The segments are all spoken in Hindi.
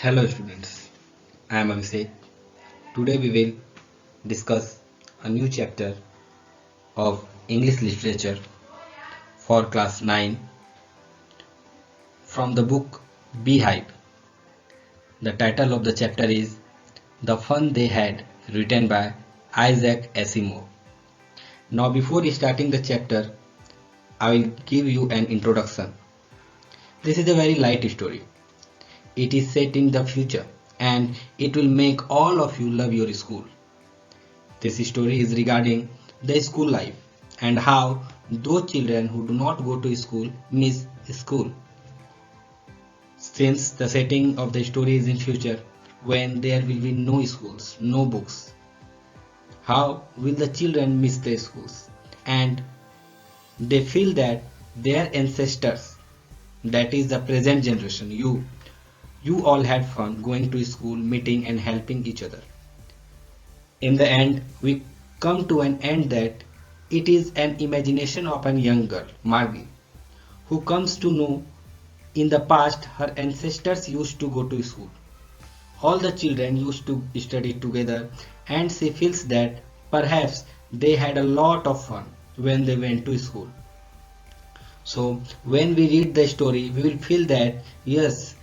Hello students, I am Abhishek. Today we will discuss a new chapter of English literature for class 9 from the book Beehive. The title of the chapter is The Fun They Had, written by Isaac Asimov. Now before starting the chapter, I will give you an introduction. This is a very light story. It is set in the future and it will make all of you love your school. This story is regarding the school life and how those children who do not go to school miss school. Since the setting of the story is in future when there will be no schools, no books, how will the children miss their schools? And they feel that their ancestors, that is the present generation, you all had fun going to school, meeting and helping each other. In the end, we come to an end that it is an imagination of a young girl, Margie, who comes to know in the past her ancestors used to go to school. All the children used to study together and she feels that perhaps they had a lot of fun when they went to school. So when we read the story, we will feel that yes,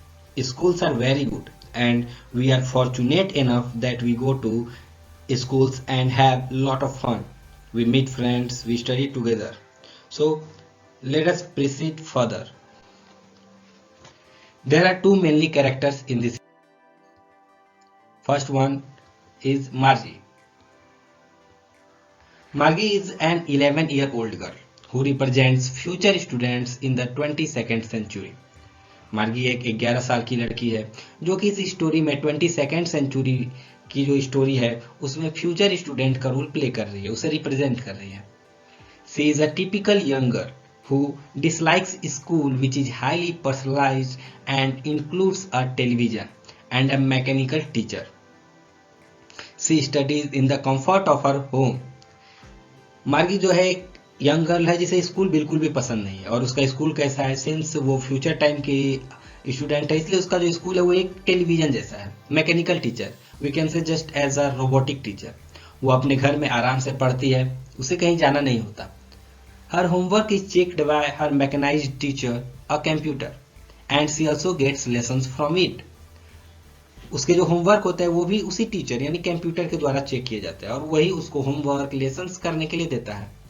schools are very good and we are fortunate enough that we go to schools and have lot of fun. We meet friends, we study together. So let us proceed further. There are two mainly characters in this. First one is Margie. Margie is an 11-year-old girl who represents future students in the 22nd century. मार्गी एक 11 साल की लड़की है जो कि इस स्टोरी में 22nd सेंचुरी की जो स्टोरी है उसमें फ्यूचर स्टूडेंट का रोल प्ले कर रही है, उसे रिप्रेजेंट कर रही है. She is a typical young girl who dislikes school which is highly personalized and includes a television and a mechanical teacher. She studies in the comfort of her home. मार्गी जो है एक यंग गर्ल है जिसे स्कूल बिल्कुल भी पसंद नहीं है. और उसका स्कूल कैसा है, सिंस वो फ्यूचर टाइम की स्टूडेंट है इसलिए उसका जो स्कूल है वो एक टेलीविजन जैसा है, mechanical teacher, we can say just as a robotic teacher. वो अपने घर में आराम से पढ़ती है, उसे कहीं जाना नहीं होता. Her homework is checked by her mechanised teacher a computer and she also gets lessons from it. उसके जो होमवर्क होता है वो भी उसी टीचर यानी कंप्यूटर के द्वारा चेक किया जाता है और वही उसको होमवर्क लेसन्स करने के लिए देता है.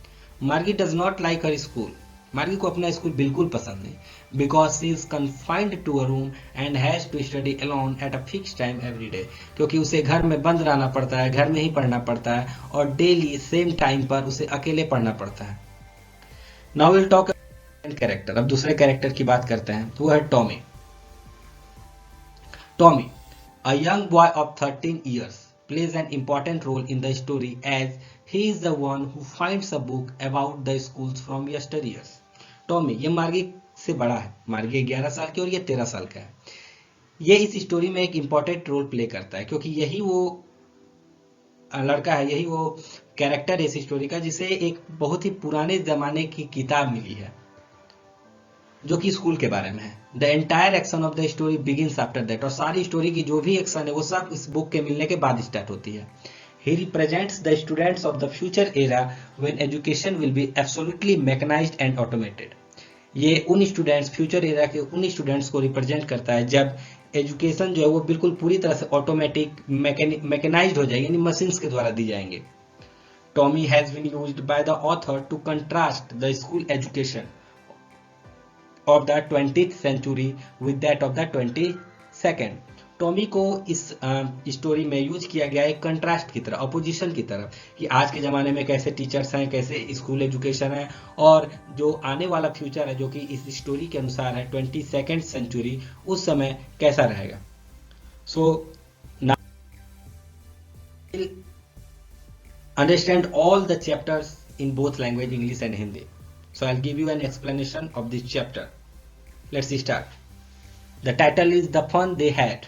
Margie does not like her school. Margie को अपना स्कूल बिल्कुल पसंद नहीं, because she is confined to a room and has to study alone at a fix time every day. क्योंकि उसे घर में बंद रहना पड़ता है, घर में ही पढ़ना पड़ता है और डेली सेम टाइम पर उसे अकेले पढ़ना पड़ता है. Now will talk character. अब दूसरे कैरेक्टर की बात करते हैं, वो है Tommy. Tommy, a young boy of 13 years, plays an important role in the story as he is the one who finds a book about the schools from yesteryears. Tommy ये मार्गी से बड़ा है. मार्गी 11 साल की और ये 13 साल का है. ये इस स्टोरी में एक इम्पोर्टेंट रोल प्ले करता है क्योंकि यही वो लड़का है, यही वो कैरेक्टर है इस स्टोरी का जिसे एक बहुत ही पुराने जमाने की किताब मिली है जो कि स्कूल के बारे में है. The entire action of the story begins after that. और सारी स्टोरी की जो भी एक्शन है वो सब इस बुक के मिलने के बाद स्टार्ट होती है. He represents the students of the future era when education will be absolutely mechanised and automated. ये उन स्टूडेंट्स, फ्यूचर एरा के उन स्टूडेंट्स को रिप्रेजेंट करता है जब एजुकेशन जो है वो बिल्कुल पूरी तरह से ऑटोमेटिक मैकेनाइज्ड हो जाएगी यानी मशीन्स के द्वारा दी जाएंगे. Tommy has been used by the author to contrast the school education of the 20th century with that of the 22nd. Tommy को इस स्टोरी में यूज किया गया एक कंट्रास्ट की तरह, अपोजिशन की तरह कि आज के ज़माने में कैसे टीचर्स हैं, कैसे स्कूल एजुकेशन है और जो आने वाला फ्यूचर है जो कि इस स्टोरी के अनुसार है 22nd सेंचुरी, उस समय कैसा रहेगा. So understand all the chapters in both language English and Hindi. So I'll give you an explanation of this chapter. Let's start. The title is The Fun They Had.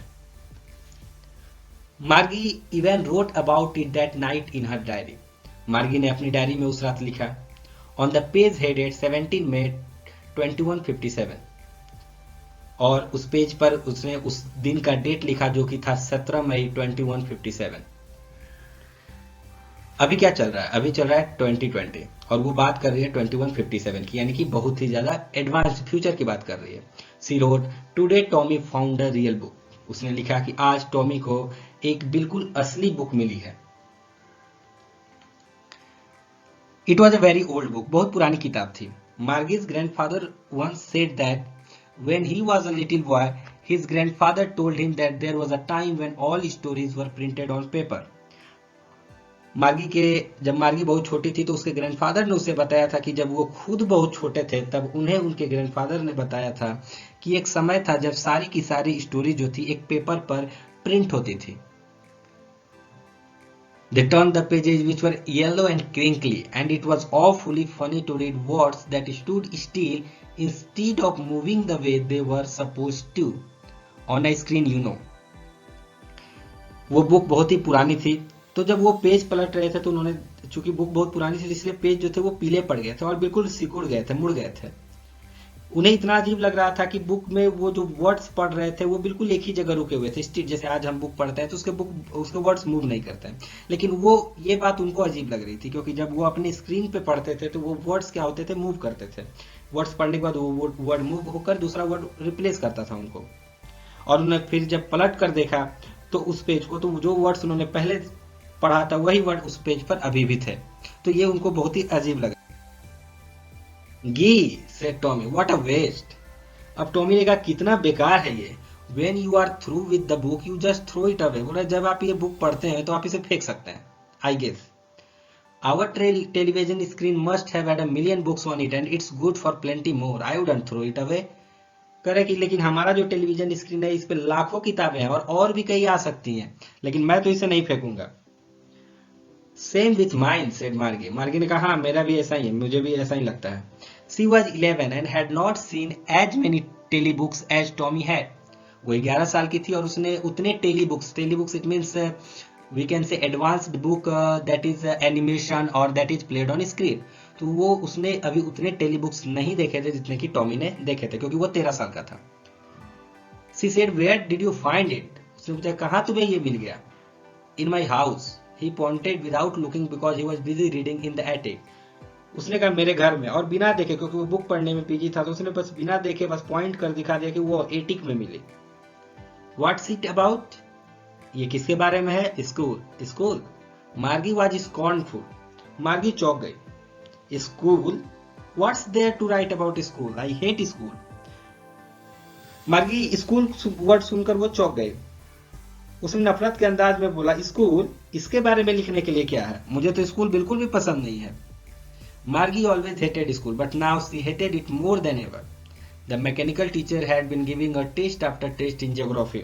Margie even wrote about it that night in her diary. Margie ने अपनी डायरी में उस रात लिखा. On the page headed 17 May 2157. और उस पेज पर उसने उस दिन का डेट लिखा जो कि था 17 मई 2157। अभी क्या चल रहा है? अभी चल रहा है 2020 और वो बात कर रही है 2157 की, यानी कि बहुत ही ज्यादा एडवांस्ड फ्यूचर की बात कर रही है। She wrote, today Tommy found a real book. उसने लिखा कि आज टॉमी को एक बिल्कुल असली बुक मिली है। It was a very old book, बहुत पुरानी किताब थी। मार्गीज grandfather once said that when he was a little boy, his grandfather told him that there was a time when all stories were printed on paper. जब मार्गी बहुत छोटी थी तो उसके ग्रैंडफादर ने उसे बताया था कि जब वो खुद बहुत छोटे थे तब उन्हें उनके ग्रैंडफादर ने बताया था कि एक समय था जब सारी की सारी स्टोरी जो थी एक पेपर पर प्रिंट होती थी। They turned the pages which were yellow and crinkly, and it was awfully funny to read words that stood still instead of moving the way they were supposed to. On a screen, you know. वो बुक बहुत ही पुरानी थी, तो जब वो पेज पलट रहे थे तो उन्होंने, चूंकि बुक बहुत पुरानी थी इसलिए पेज जो थे वो पीले पड़ गए थे और बिल्कुल सिकुड़ गए थे, मुड़ गए थे। उन्हें इतना अजीब लग रहा था कि बुक में वो जो वर्ड्स पढ़ रहे थे वो बिल्कुल एक ही जगह रुके हुए थे, स्टिल जैसे आज हम बुक पढ़ते हैं तो उसके वर्ड्स मूव नहीं करते हैं। लेकिन वो ये बात उनको अजीब लग रही थी क्योंकि जब वो अपने स्क्रीन पे पढ़ते थे तो वो वर्ड्स क्या होते थे, मूव करते थे। वर्ड्स पढ़ने के बाद वो वर्ड मूव होकर दूसरा वर्ड रिप्लेस करता था उनको। और उन्हें फिर जब पलट कर देखा तो उस पेज को, तो जो वर्ड्स उन्होंने पहले पढ़ा था वही वर्ड उस पेज पर अभी भी थे। तो ये उनको बहुत ही अजीब लगा। Gee said Tommy, what a waste. अब टॉमी ने कहा कितना बेकार है ये। When you are through with the book, you just throw it away. बोला जब आप ये बुक पढ़ते हैं तो आप इसे फेंक सकते हैं। I guess our television screen must have had a million books on it and it's good for plenty more. I wouldn't throw it away. करे कि लेकिन हमारा जो टेलीविजन स्क्रीन है इस पे लाखों किताबें हैं और भी कई आ सकती हैं, लेकिन मैं तो इसे नहीं फेंकूंगा। सेम विथ माइन सेड मार्गी। मार्गी ने कहा हाँ मेरा भी ऐसा ही है, मुझे भी ऐसा ही लगता है। She was 11 and had not seen as many telebooks as Tommy had. वो 11 साल की थी और उसने उतने telebooks it means we can say advanced book that is animation और that is played on screen. तो वो उसने अभी उतने टेलीबुक्स नहीं देखे थे जितने कि टॉमी ने देखे थे क्योंकि वो 13 साल का था। She said, where did you find it? उसने पूछा कहाँ तुम्हें ये मिल गया? In my house. He pointed without looking because he was busy reading in the attic. उसने कहा मेरे घर में, और बिना देखे क्योंकि वो बुक पढ़ने में बिजी था तो उसने बस बिना देखे बस पॉइंट कर दिखा दिया कि वो एटिक में मिली। What's it about? ये किसके बारे में है? स्कूल। मार्गी वाज स्कॉर्नफुल। मार्गी चौंक गई। School? What's there to write about school? I hate school. Margie school word सुनकर वो चौंक गई। उसने नफरत के अंदाज में बोला स्कूल? इसके बारे में लिखने के लिए क्या है? मुझे तो स्कूल बिल्कुल भी पसंद नहीं है। Margie always hated school, but now she hated it more than ever. The mechanical teacher had been giving her test after test in geography.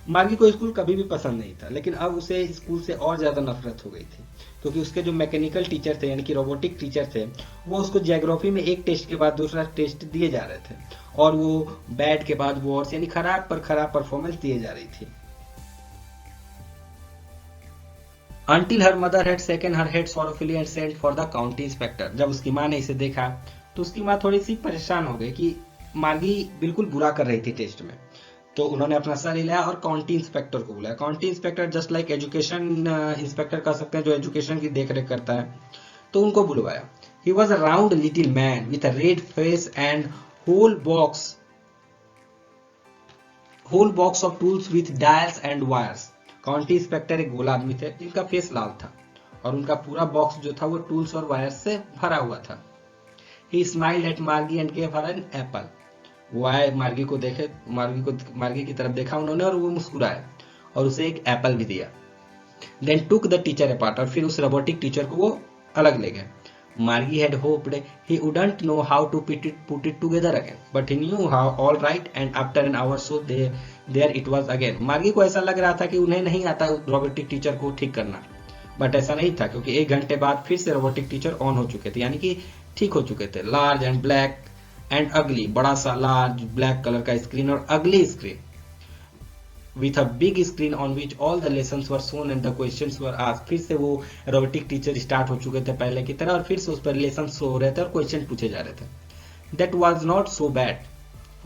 मार्गी को स्कूल कभी भी पसंद नहीं था, लेकिन अब उसे स्कूल से और ज्यादा नफरत हो गई थी क्योंकि उसके जो मैकेनिकल टीचर थे यानी कि रोबोटिक टीचर थे वो उसको ज्योग्राफी में एक टेस्ट के बाद दूसरा टेस्ट दिए जा रहे थे और वो बैड के बाद वर्स यानी खराब पर खराब परफॉर्मेंस दिए जा रही थी। Until her mother had shaken her head sorrowfully and sent for the county inspector. जब उसकी माँ ने इसे देखा तो उसकी माँ थोड़ी सी परेशान हो गई कि मार्गी बिल्कुल बुरा कर रही थी टेस्ट में। तो उन्होंने अपना सर हिलाया और काउंटी इंस्पेक्टर को बुलाया। County inspector just like education inspector कह सकते हैं जो एजुकेशन की देखरेख करता है, तो उनको बुलवाया। He was a round little man with a red face and whole box of tools with dials and wires. County inspector एक गोला आदमी थे जिनका फेस लाल था और उनका पूरा बॉक्स जो था वो टूल्स और वायर्स से भरा हुआ था। He smiled at Margie and gave her an apple. वो आए मार्गी को देखे, मार्गी की तरफ देखा उन्होंने और वो मुस्कुराए और उसे एक एप्पल भी दिया। Then took the teacher apart. और फिर उस रोबोटिक टीचर को वो अलग ले गए। Margie had hoped he wouldn't know how to put it together again, but he knew how all right, and after an hour so there it was again. Margie को ऐसा लग रहा था कि उन्हें नहीं आता रोबोटिक टीचर को ठीक करना, बट ऐसा नहीं था क्योंकि 1 घंटे बाद फिर से रोबोटिक टीचर ऑन हो चुके थे यानी कि ठीक हो चुके थे। लार्ज एंड ब्लैक एंड अगली, बड़ा सा लार्ज ब्लैक कलर का स्क्रीन और अगली screen with a big screen on which all the lessons were shown and the questions were asked. फिर से वो रोबोटिक टीचर स्टार्ट हो चुके थे पहले की तरह और फिर से उस पर लेसन शो हो रहे थे और क्वेश्चन पूछे जा रहे थे। That was not so bad.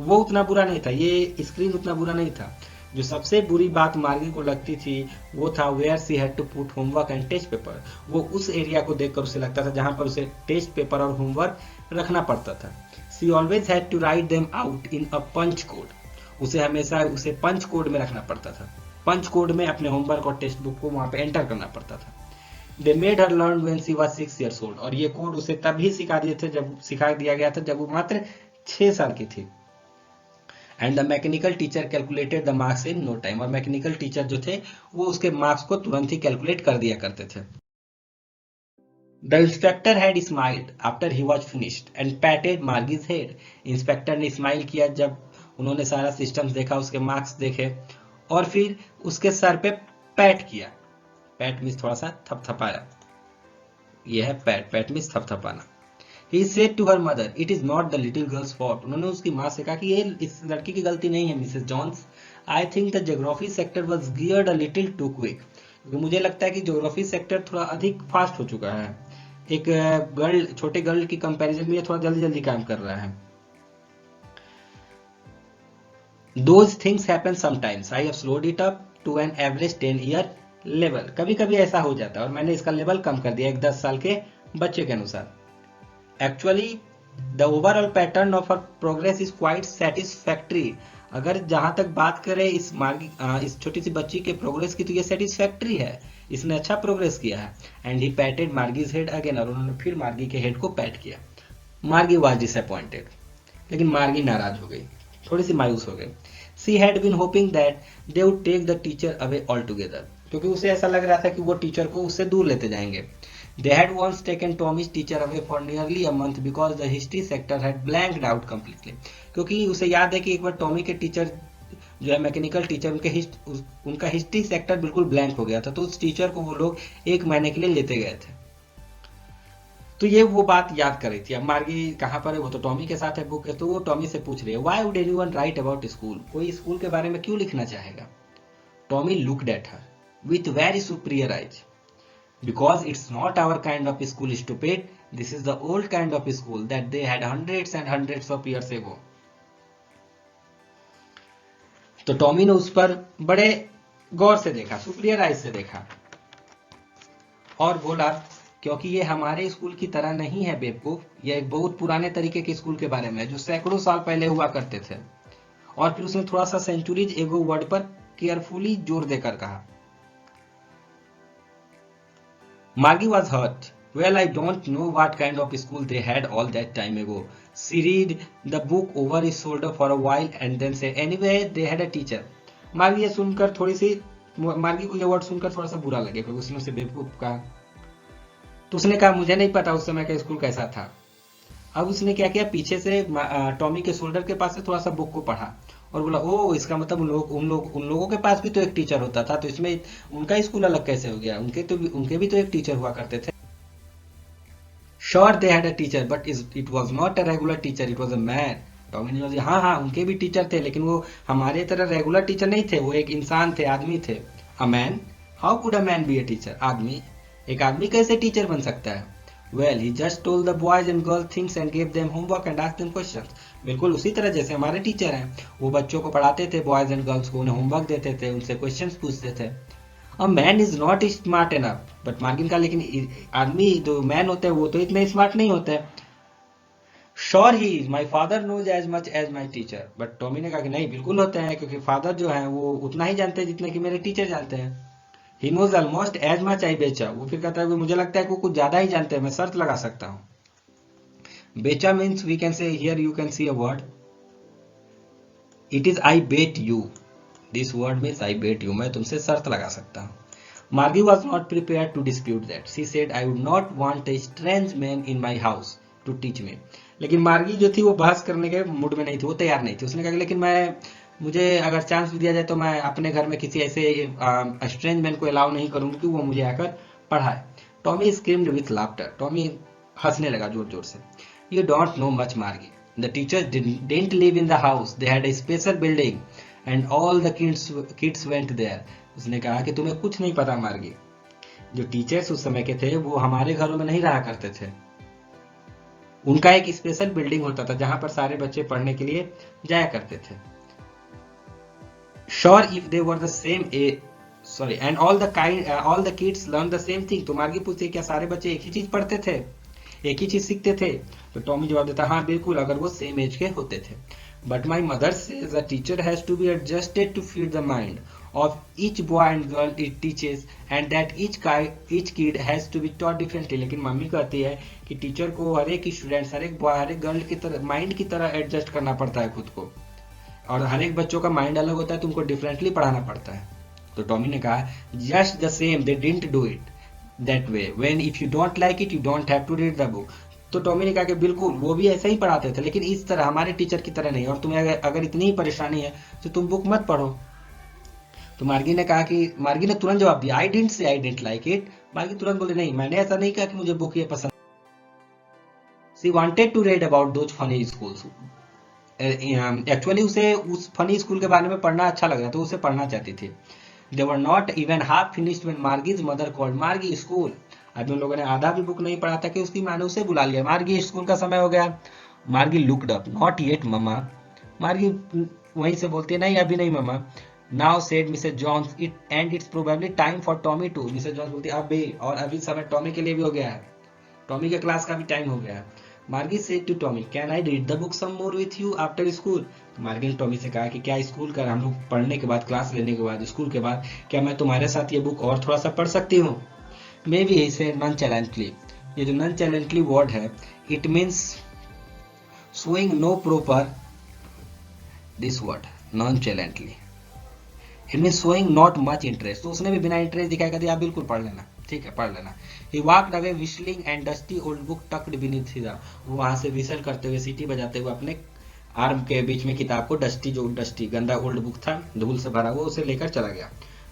वो उतना बुरा नहीं था, ये स्क्रीन उतना बुरा नहीं था। जो सबसे बुरी बात मार्गी को लगती थी वो था where she had to put homework and test paper. वो उस एरिया को देखकर उसे लगता था जहां पर उसे टेस्ट पेपर और होमवर्क रखना पड़ता था। She always had to write them out in a punch code. उसे हमेशा उसे पंच कोड में रखना पड़ता था। पंच कोड में अपने होमवर्क और टेक्स्ट बुक को वहां पे एंटर करना पड़ता था। They made her learn when she was 6 years old। और ये कोड उसे तभी सिखा दिया गया था जब वो मात्र 6 साल की थी। And the mechanical teacher calculated the marks in no time. और मैकेनिकल टीचर जो थे वो उसके मार्क्स को तुरंत ही कैलकुलेट कर दिया करते थे। The inspector had smiled after he was finished and patted Margie's head. Inspector ने स्माइल किया जब उन्होंने सारा सिस्टम देखा, उसके मार्क्स देखे और फिर उसके सर पे पैट किया। पैट मीन्स थोड़ा सा थपथपाया। यह है पैट, पैट मीन्स थपथपाना। He said to her mother, "It is not the little girl's fault." उन्होंने उसकी माँ से कहा कि ये इस लड़की की गलती नहीं है Mrs Jones. I think the geography sector was geared a little too quick। क्योंकि मुझे लगता है कि ज्योग्राफी सेक्टर थोड़ा अधिक फास्ट हो चुका है। एक गर्ल, छोटे गर्ल की कंपैरिजन में ये थोड़ा जल्दी जल्दी काम कर रहा है। Those things happen sometimes. I have slowed it up to an average 10-year level। कभी कभी ऐसा हो जाता है और मैंने इसका लेवल कम कर दिया एक 10 साल के बच्चे के अनुसार। Actually, the overall pattern of her progress is quite satisfactory। अगर जहां तक बात करें इस छोटी सी बच्ची के प्रोग्रेस की तो ये सेटिस्फैक्ट्री है, इसने अच्छा प्रोग्रेस किया है। And he patted Margie's head again. और उन्होंने फिर मार्गी के हेड को पैट किया। मार्गी वाज डिसअपॉइंटेड। लेकिन मार्गी नाराज हो गई, थोड़ी सी मायूस हो गई। She had been hoping that they would take the teacher away altogether. क्योंकि उसे ऐसा लग रहा था कि वो टीचर को उससे दूर लेते जाएंगे। They had once taken Tommy's teacher away for nearly a month because the history sector had blanked out completely। क्योंकि उसे याद है कि एक बार टॉमी के टीचर जो है मैकेनिकल टीचर उनका हिस्ट्री सेक्टर बिल्कुल ब्लैंक हो गया था, तो उस टीचर को वो लोग एक महीने के लिए लेते गए थे। तो ये वो बात याद कर रही थी। अब मार्गी कहाँ पर है, वो तो टॉमी के साथ है बुक है, तो वो टॉमी से पूछ रही है why would anyone right about school. कोई स्कूल के बारे में क्यों लिखना चाहेगा। Tommy looked at her with very superior eyes. Because it's not our kind of school, stupid. This is the old kind of school that they had hundreds and hundreds of years ago। तो टॉमी ने उस पर बड़े गौर से देखा, सुपीरियर आइज से देखा और बोला क्योंकि ये हमारे स्कूल की तरह नहीं है बेवकूफ, यह एक बहुत पुराने तरीके के स्कूल के बारे में जो सैकड़ों साल पहले हुआ करते थे। और फिर उसने थोड़ा सा सेंचुरीज एगो वर्ड पर केयरफुली जोर देकर कहा। Margie was hurt. Well, I don't know what kind of school they had all that time ago। She read the book over his shoulder for a while and then said, "Anyway, they had a teacher." मार्गी ये सुनकर थोड़ी सी मार्गी को ये वर्ड सुनकर थोड़ा सा बुरा लगे क्योंकि उसने उसे बेवकूफ कहा। तो उसने कहा मुझे नहीं पता उस समय का स्कूल कैसा था। अब उसने क्या किया, पीछे से टॉमी के शोल्डर के पास से थोड़ा सा बुक को पढ़ा और बोला ओ इसका मतलब उन लोगों के पास भी तो एक टीचर होता था, तो इसमें उनका स्कूल अलग कैसे हो गया, उनके भी तो एक टीचर हुआ करते थे। Sure they had a teacher but it was not a regular teacher, it was a man. Tommy ने बोला हाँ हाँ उनके भी टीचर थे लेकिन वो हमारे तरह रेगुलर टीचर नहीं थे, वो एक इंसान थे, आदमी थे। A man, how could a man be a teacher. आदमी, एक आदमी कैसे टीचर बन सकता है। Well, he just told the boys and girls things and gave them homework and asked them questions। बिल्कुल उसी तरह जैसे हमारे टीचर हैं, वो बच्चों को पढ़ाते थे, बॉयज एंड गर्ल्स को, उन्हें होमवर्क देते थे, उनसे क्वेश्चंस पूछते थे। A man is not smart enough but margin का लेकिन आदमी जो मैन होते हैं वो तो इतने स्मार्ट नहीं होते। Sure he is, my father knows as much as my teacher. But Tommy ने कहा कि नहीं बिल्कुल होते हैं क्योंकि फादर जो है वो उतना ही जानते हैं जितने कि मेरे टीचर जानते हैं। He knows almost as much I betcha. वो फिर कहता है कि मुझे लगता है कि वो कुछ ज्यादा ही जानते हैं, मैं शर्त लगा सकता हूँ। Betcha means we can say here you can see a word, it is I bet you. This word means I bet you, मैं तुमसे शर्त लगा सकता हूँ। Margie was not prepare to dispute that. She said I would not want a strange man in my house to teach me. लेकिन मार्गी जो थी वो बहस करने के मूड में नहीं थी, वो तैयार नहीं थी। उसने कहा लेकिन मुझे अगर चांस भी दिया जाए तो मैं अपने घर में किसी ऐसे स्ट्रेंज मैन को अलाउ नहीं करूंगी कि वो मुझे आकर पढ़ाए। Tommy screamed with laughter. Tommy हंसने लगा जोर जोर से। You don't know much Margie, the teachers didn't live in the house, they had a special building and all the kids went there. उसने कहा कि तुम्हें कुछ नहीं पता मार्गी, जो टीचर्स उस समय के थे वो हमारे घरों में नहीं रहा करते थे, उनका एक स्पेशल बिल्डिंग होता था जहां पर सारे बच्चे पढ़ने के लिए जाया करते थे. Sure, if they were the same age, sorry, and all the kids learn the same thing. तो मार्गी पूछते क्या सारे बच्चे एक ही चीज पढ़ते थे, एक ही चीज सीखते थे? तो टॉमी जवाब देता हाँ बिल्कुल, अगर वो सेम एज के होते थे. But my mother says the teacher has to be adjusted to feed the mind of each boy and girl it teaches and that each kid has to be taught differently. लेकिन मम्मी कहती है कि टीचर को हर एक स्टूडेंट्स, हर एक बॉय, हर एक गर्ल की तरह माइंड की तरह एडजस्ट करना पड़ता है खुद को, और हर एक बच्चों का माइंड अलग होता है, तुमको डिफरेंटली पढ़ाना पड़ता है. तो टॉमी ने कहा just the same they didn't do it that way when if you don't like it you don't have to read the book. तो टॉमी ने कहा कि बिल्कुल वो भी ऐसा ही पढ़ाते थे, लेकिन इस तरह हमारे टीचर की तरह नहीं, और तुम्हें अगर इतनी ही परेशानी है तो तुम बुक मत पढ़ो. तो मार्गी ने कहा कि मार्गी ने तुरंत जवाब दिया I didn't say I didn't like it. मार्गी तुरंत बोले नहीं, मैंने ऐसा नहीं कहा कि मुझे बुक ये पसंद. She wanted to read about those funny schools. Actually उसे उस फनी स्कूल के बारे में पढ़ना अच्छा लग रहा था, उसे पढ़ना चाहती थी. They were not even half finished when Margie's mother called Margie school. अभी उन लोगों ने आधा भी बुक नहीं पढ़ा था कि उसकी माँ ने उसे बुला लिया, मार्गी स्कूल का समय हो गया. Margie looked up, not yet mama. Margie वहीं से बोलती है नहीं अभी नहीं mama. Now said Mrs Jones it and it's probably time for Tommy too. Mrs Jones बोलती है अब भी, और अभी समय टॉमी के लिए भी हो गया है, टॉमी के क्लास का भी टाइम हो गया है. Margie said to Tommy can I read the book some more with you after school. Margie ने टॉमी से कहा कि क्या स्कूल कर हम लोग पढ़ने के बाद, क्लास लेने के बाद, स्कूल के बाद, क्या मैं तुम्हारे साथ ये बुक और थोड़ा सा पढ़ सकती हूँ? मे बी इसे नॉन चैलेंजली. ये जो नॉन चैलेंजली वर्ड है, it means showing no proper, this word nonchalantly it mean showing not much interest. तो उसने भी बिना इंटरेस्ट दिखाया, कहती आप बिल्कुल पढ़ लेना, ठीक है पढ़ लेना. He walked away whistling and dusty old book tucked beneath his arm. वो वहां से विसल करते हुए, सीटी बजाते हुए अपने आर्म के बीच में किताब को, डस्टी गंदा ओल्ड बुक था, धूल से भरा हुआ, उसे लेकर चला गया.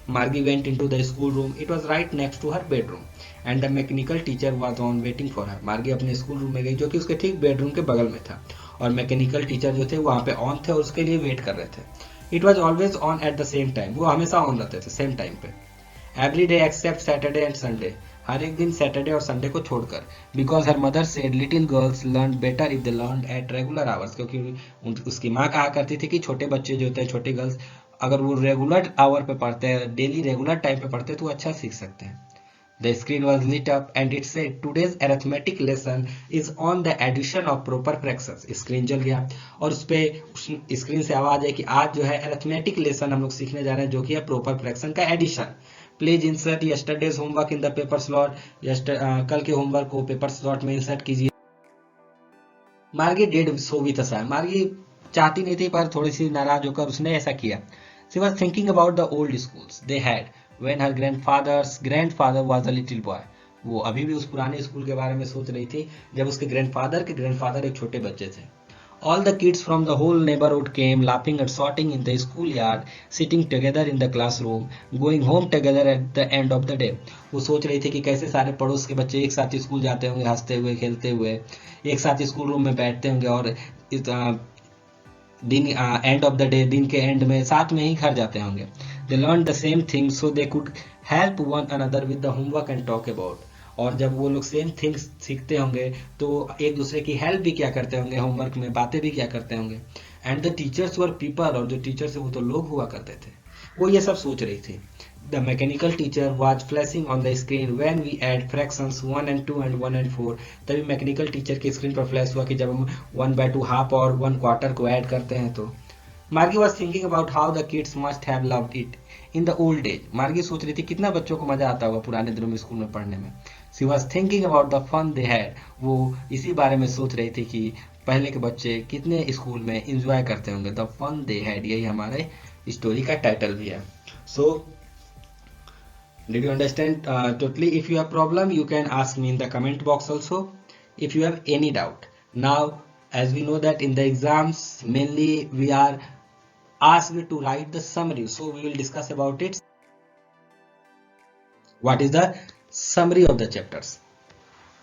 Margie went into the school room. It was right next to her bedroom, and the mechanical teacher was on waiting for her. Margie अपने स्कूल रूम में गई जो कि उसके ठीक बेडरूम के बगल में था, और मैकेनिकल टीचर जो थे वहां पे ऑन थे और उसके लिए वेट कर रहे थे. It was always on at the same time. वो हमेशा ऑन रहते थे सेम टाइम पे. Every day except Saturday and Sunday. हर एक दिन सैटरडे और संडे को छोड़कर. Because her mother said little girls learn better if they learn at regular hours. क्योंकि उसकी माँ कहा करती थी कि छोटे बच्चे जो होते हैं, छोटे गर्ल्स, अगर वो रेगुलर आवर पे पढ़ते हैं, डेली रेगुलर टाइम पे पढ़ते हैं, तो वो अच्छा सीख सकते हैं. The screen was lit up and it said today's arithmetic lesson is on the addition of proper fractions. Screen जल गया और उस पे स्क्रीन से आवाज है कि आज जो है अरिथमेटिक लेसन हम लोग सीखने जा रहे हैं, जो कि है प्रोपर फ्रैक्शन का addition. Please insert yesterday's homework in the paper slot. कल के होमवर्क को पेपर स्लॉट में इंसर्ट कीजिए. मार्गी did so with a Sai. मार्गी चाहती नहीं थी, पर थोड़ी सी नाराज होकर उसने ऐसा किया. She was thinking about the old schools they had when her grandfather was a little boy. वो अभी भी उस पुराने स्कूल के बारे में सोच रही थी जब उसके ग्रैंडफादर एक छोटे बच्चे थे. All the kids from the whole neighborhood came laughing and shouting in the schoolyard, sitting together in the classroom, going home together at the end of the day. वो सोच रही थी कि कैसे सारे पड़ोस के बच्चे एक साथ स्कूल जाते होंगे, हंसते हुए, खेलते हुए, एक साथ स्कूल रूम में बैठते होंगे, और दिन एंड ऑफ द डे, दिन के एंड में साथ में ही घर जाते होंगे. They learned the same thing so they could help one another with the homework and talk about. और जब वो लोग सेम थिंग्स सीखते होंगे तो एक दूसरे की हेल्प भी क्या करते होंगे, होमवर्क में बातें भी क्या करते होंगे. And the teachers were people. और जो टीचर्स है वो तो लोग हुआ करते थे. वो ये सब सोच रही थी. The mechanical teacher was flashing on the screen when we add fractions 1 and 2 and 1 and 4. तभी मैकेनिकल टीचर की स्क्रीन पर फ्लैश हुआ कि जब हम 1/2 हाफ और 1/4 को ऐड करते हैं तो. मार्गी was thinking about how the kids must have loved it in the old days. मार्गी सोच रही थी कितना बच्चों को मजा आता होगा पुराने दिनों में स्कूल में पढ़ने में. She was thinking about the fun they had. वो इसी बारे में सोच रही थी कि पहले के बच्चे कितने स्कूल में एंजॉय करते होंगे. The fun they had, यही हमारे स्टोरी का टाइटल भी है. So did you understand totally? If you have problem you can ask me in the comment box also if you have any doubt. Now as we know that in the exams mainly we are asked to write the summary, so we will discuss about it. What is the summary of the chapters?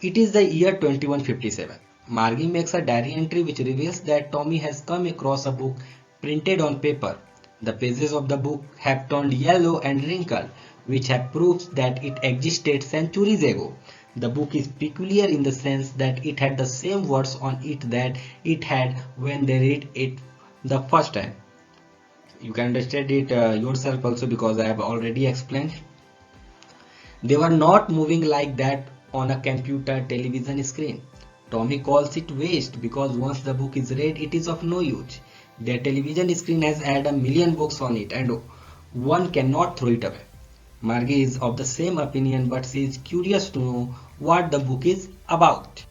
It is the year 2157. Margie makes a diary entry which reveals that Tommy has come across a book printed on paper. The pages of the book have turned yellow and wrinkled, which have proofs that it existed centuries ago. The book is peculiar in the sense that it had the same words on it that it had when they read it the first time. You can understand it yourself also because I have already explained. They were not moving like that on a computer television screen. Tommy calls it waste because once the book is read, it is of no use. Their television screen has had a million books on it and one cannot throw it away. Margie is of the same opinion, but she is curious to know what the book is about.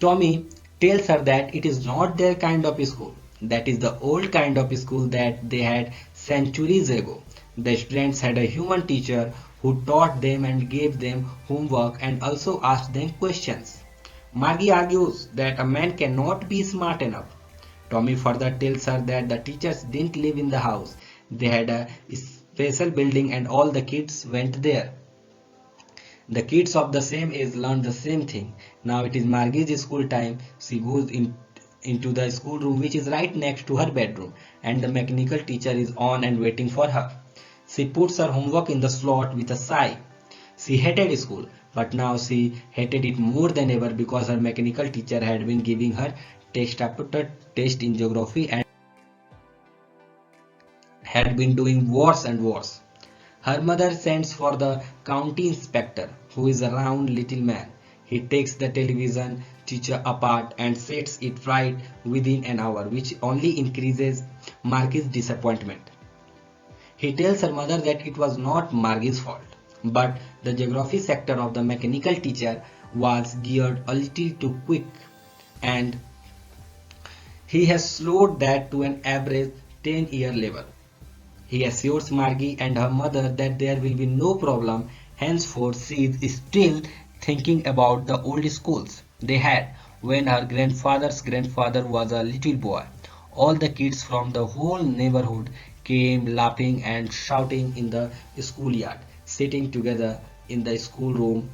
Tommy tells her that it is not their kind of school. That is the old kind of school that they had centuries ago. The students had a human teacher who taught them and gave them homework and also asked them questions. Margie argues that a man cannot be smart enough. Tommy further tells her that the teachers didn't live in the house. They had a special building and all the kids went there. The kids of the same age learn the same thing. Now it is Margie's school time. She goes into the schoolroom which is right next to her bedroom and the mechanical teacher is on and waiting for her. She puts her homework in the slot with a sigh. She hated school, but now she hated it more than ever because her mechanical teacher had been giving her test after test in geography and had been doing worse and worse. Her mother sends for the county inspector, who is a round little man. He takes the television teacher apart and sets it right within an hour, which only increases Margie's disappointment. He tells her mother that it was not Margie's fault, but the geography sector of the mechanical teacher was geared a little too quick and he has slowed that to an average 10-year level. He assures Margie and her mother that there will be no problem, henceforth she is still thinking about the old schools they had when her grandfather's grandfather was a little boy. All the kids from the whole neighborhood came laughing and shouting in the schoolyard, sitting together in the schoolroom,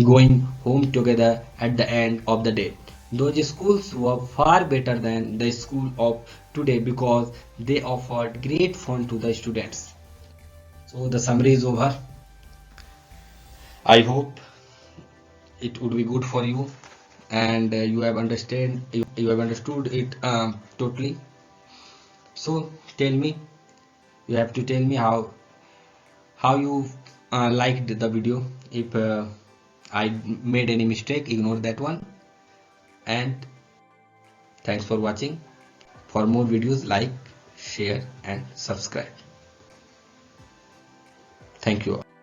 going home together at the end of the day. Those schools were far better than the school of today because they offered great fun to the students. So the summary is over. I hope it would be good for you and you have understood it totally. So tell me, you have to tell me how you liked the video. If I made any mistake, ignore that one. And thanks for watching. For more videos, like, share and subscribe. Thank you all.